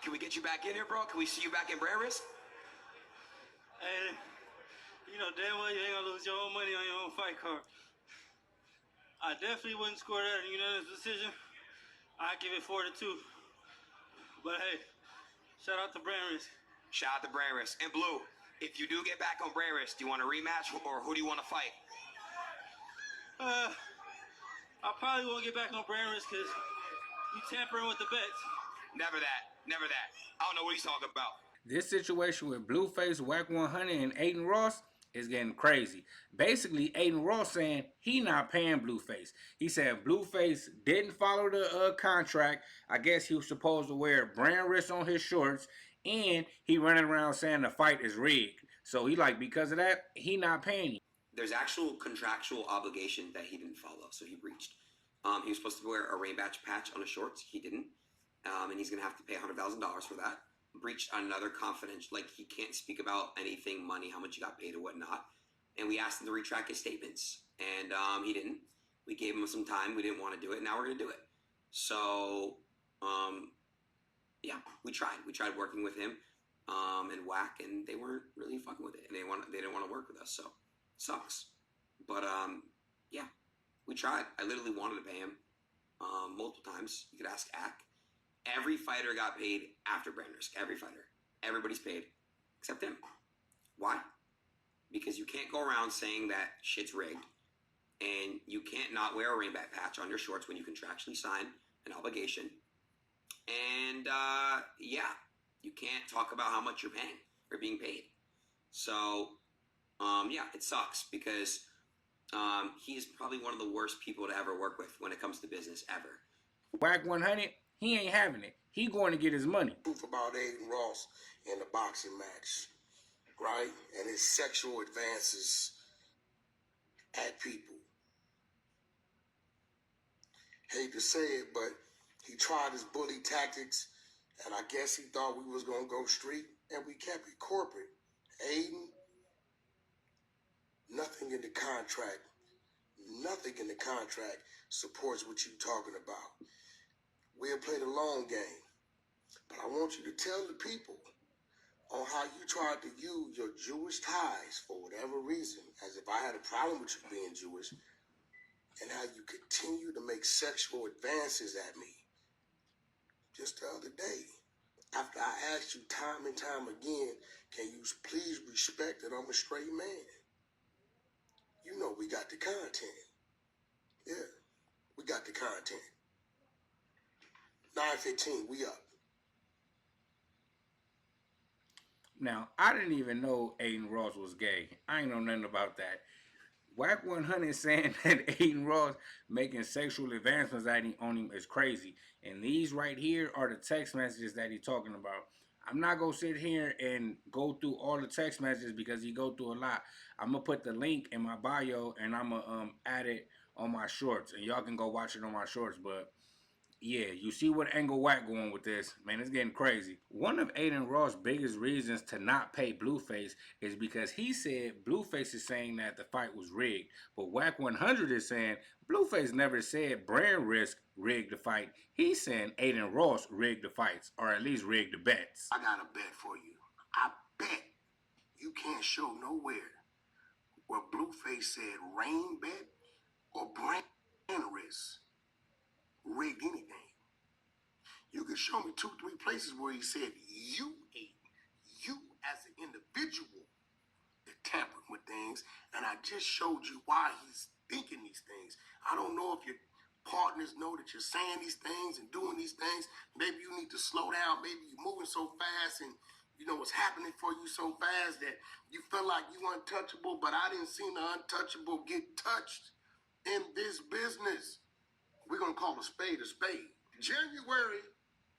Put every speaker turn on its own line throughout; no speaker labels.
Can we get you back in here, bro? Can we see you back in Brand Risk?
Hey, you know damn well you ain't gonna lose your own money on your own fight card. I definitely wouldn't score that in unanimous decision. I'd give it 4-2. But hey, shout out to Brand Risk.
Shout out to Brand Risk. And Blue, if you do get back on Brand Risk, do you want a rematch or who do you want to fight?
I probably won't get back on Brand Risk because you tampering with the bets.
Never that. Never that. I don't know what he's talking about.
This situation with Blueface, Wack 100, and Adin Ross is getting crazy. Basically, Adin Ross saying he not paying Blueface. He said Blueface didn't follow the contract. I guess he was supposed to wear Brand Risk on his shorts, and he running around saying the fight is rigged. So he like, because of that, he not paying him.
There's actual contractual obligation that he didn't follow, so he breached. He was supposed to wear a rain patch on his shorts. He didn't. And he's going to have to pay $100,000 for that. Breached another confidential, like he can't speak about anything, money, how much he got paid or whatnot. And we asked him to retract his statements, and he didn't. We gave him some time. We didn't want to do it. Now we're going to do it. So, yeah, we tried. We tried working with him and Wack, and they weren't really fucking with it. And they didn't want to work with us, so sucks. But, yeah, we tried. I literally wanted to pay him multiple times. You could ask Ack. Every fighter got paid after Brand Risk. Every fighter. Everybody's paid. Except him. Why? Because you can't go around saying that shit's rigged. And you can't not wear a rain patch on your shorts when you contractually sign an obligation. And, yeah. You can't talk about how much you're paying or being paid. So, yeah, it sucks because he is probably one of the worst people to ever work with when it comes to business ever.
Wack 100, he ain't having it. He going to get his money.
Proof about Adin Ross in the boxing match, right? And his sexual advances at people. Hate to say it, but he tried his bully tactics, and I guess he thought we was going to go street, and we kept it corporate. Adin, nothing in the contract supports what you're talking about. We'll play the long game. But I want you to tell the people on how you tried to use your Jewish ties for whatever reason, as if I had a problem with you being Jewish, and how you continue to make sexual advances at me. Just the other day, after I asked you time and time again, can you please respect that I'm a straight man? You know we got the content. Yeah, we got the content. 9:15, we up.
Now, I didn't even know Adin Ross was gay. I ain't know nothing about that. Wack 100 saying that Adin Ross making sexual advancements on him is crazy. And these right here are the text messages that he's talking about. I'm not going to sit here and go through all the text messages because he go through a lot. I'm going to put the link in my bio and I'm going to add it on my shorts. And y'all can go watch it on my shorts. But yeah, you see what angle Wack going with this. Man, it's getting crazy. One of Adin Ross' biggest reasons to not pay Blueface is because he said Blueface is saying that the fight was rigged. But Wack 100 is saying Blueface never said Brand Risk rigged the fight. He's saying Adin Ross rigged the fights, or at least rigged the bets.
I got a bet for you. I bet you can't show nowhere where Blueface said rain bet or Brand Risk rigged anything. You can show me 2-3 places where he said you as an individual that tampered with things, and I just showed you why he's thinking these things. I don't know if your partners know that you're saying these things and doing these things. Maybe you need to slow down. Maybe you're moving so fast and you know what's happening for you so fast that you feel like you untouchable, but I didn't see the untouchable get touched in this business. We're going to call a spade a spade. January,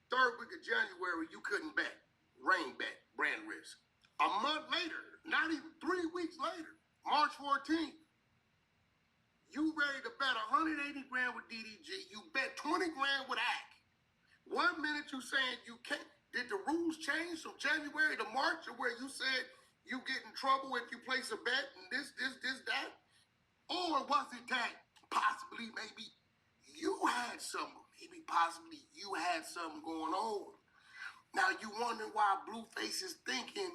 third week of January, you couldn't bet. Rain bet, Brand Risk. A month later, not even 3 weeks later, March 14th, you ready to bet 180 grand with DDG. You bet 20 grand with Ack. 1 minute you saying you can't. Did the rules change from January to March, or where you said you get in trouble if you place a bet and this, that? Or was it that possibly, maybe you had something, maybe possibly you had something going on? Now you wondering why Blueface is thinking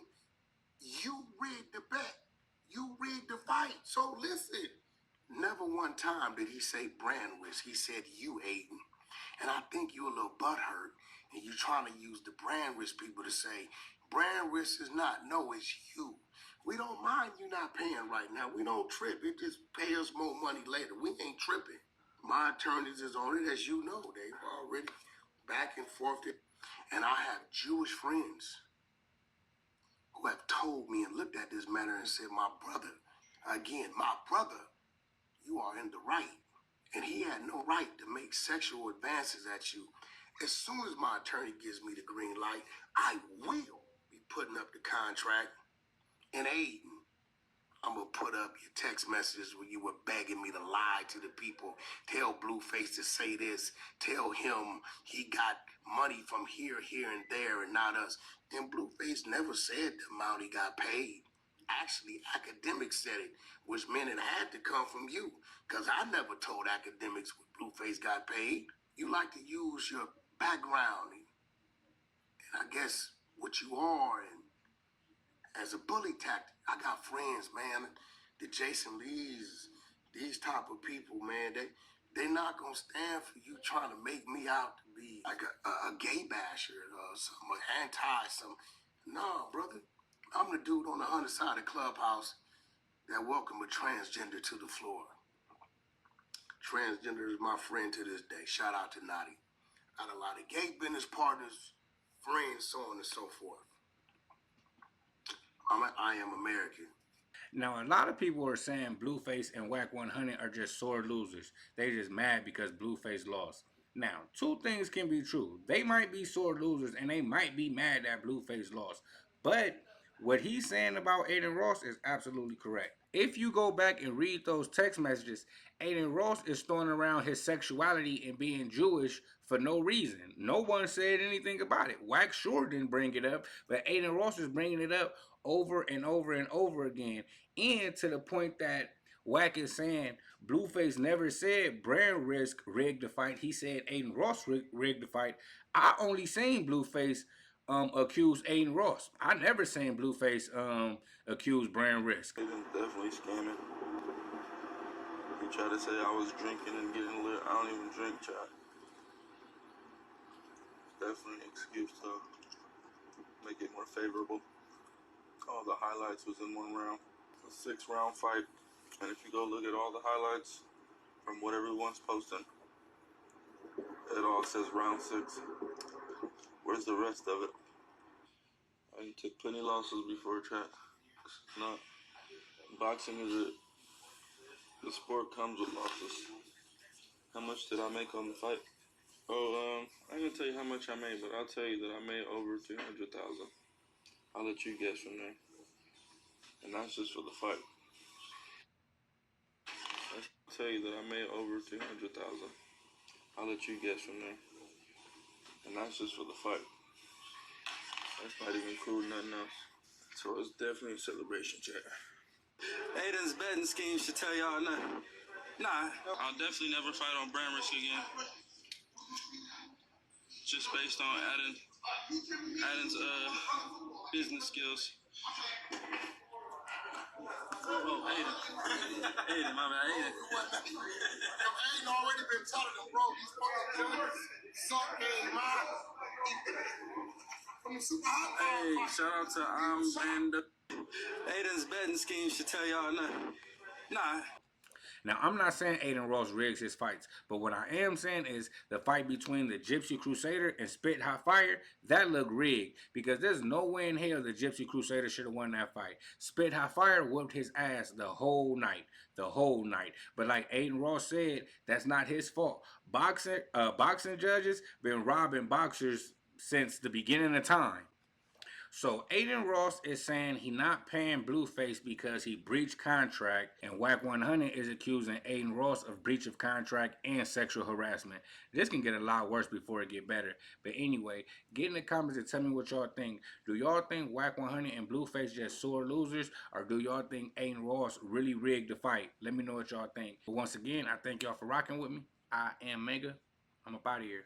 you rigged the bet. You rigged the fight. So listen, never one time did he say brand risk. He said you, Adin. And I think you're a little butthurt and you're trying to use the brand risk people to say brand risk is not. No, it's you. We don't mind you not paying right now. We don't trip. It just pay us more money later. We ain't tripping. My attorneys is on it, as you know. They've already back and forth. And I have Jewish friends who have told me and looked at this matter and said, my brother, again, my brother, you are in the right. And he had no right to make sexual advances at you. As soon as my attorney gives me the green light, I will be putting up the contract. And Adin, I'm gonna put up your text messages where you were begging me to lie to the people. Tell Blueface to say this. Tell him he got money from here, and there, and not us. And Blueface never said the amount he got paid. Actually, academics said it, which meant it had to come from you. Because I never told academics what Blueface got paid. You like to use your background and I guess what you are and as a bully tactic. I got friends, man, the Jason Lees, these type of people, man, they not gonna stand for you trying to make me out to be like a gay basher or some some. No, brother. I'm the dude on the other side of the clubhouse that welcome a transgender to the floor. Transgender is my friend to this day. Shout out to Nadi. Got a lot of gay business partners, friends, so on and so forth. I am American.
Now, a lot of people are saying Blueface and Wack 100 are just sore losers. They just mad because Blueface lost. Now, two things can be true. They might be sore losers and they might be mad that Blueface lost. But what he's saying about Adin Ross is absolutely correct. If you go back and read those text messages, Adin Ross is throwing around his sexuality and being Jewish for no reason. No one said anything about it. Wack sure didn't bring it up, but Adin Ross is bringing it up over and over and over again. And to the point that Wack is saying Blueface never said Brand Risk rigged the fight. He said Adin Ross rigged the fight. I only seen Blueface accuse Adin Ross. I never seen Blueface accuse Brand Risk.
Adin definitely scamming. He tried to say I was drinking and getting lit. I don't even drink, chat. Definitely an excuse to make it more favorable. All the highlights was in one round. It's a 6-round fight. And if you go look at all the highlights from what everyone's posting, it all says round 6. Where's the rest of it? I took plenty losses before, chat. It's not. Boxing is the sport comes with losses. How much did I make on the fight? Oh, I ain't gonna tell you how much I made, but I'll tell you that I made over 200,000. I'll let you guess from there. And that's just for the fight. I'll tell you that I made over 200,000. I'll let you guess from there. And that's just for the fight. That's not even including nothing else. So it's definitely a celebration, chat.
Adin's betting scheme should tell y'all nothing. Nah,
I'll definitely never fight on Brand Risk again. Just based on Adin's business skills.
oh, Adin, my bad, Adin.
Adin already been telling them, bro, these fucking judges suck game out. From the super high.
Hey, shout out to and Adin's betting scheme should tell y'all nothing. Nah.
Now, I'm not saying Adin Ross rigs his fights, but what I am saying is the fight between the Gypsy Crusader and Spit Hot Fire, that looked rigged because there's no way in hell the Gypsy Crusader should have won that fight. Spit Hot Fire whooped his ass the whole night. But like Adin Ross said, that's not his fault. Boxing judges been robbing boxers since the beginning of time. So Adin Ross is saying he not paying Blueface because he breached contract, and Wack 100 is accusing Adin Ross of breach of contract and sexual harassment. This can get a lot worse before it get better. But anyway, get in the comments and tell me what y'all think. Do y'all think Wack 100 and Blueface just sore losers, or do y'all think Adin Ross really rigged the fight? Let me know what y'all think. But once again, I thank y'all for rocking with me. I am Mega. I'm up out of here.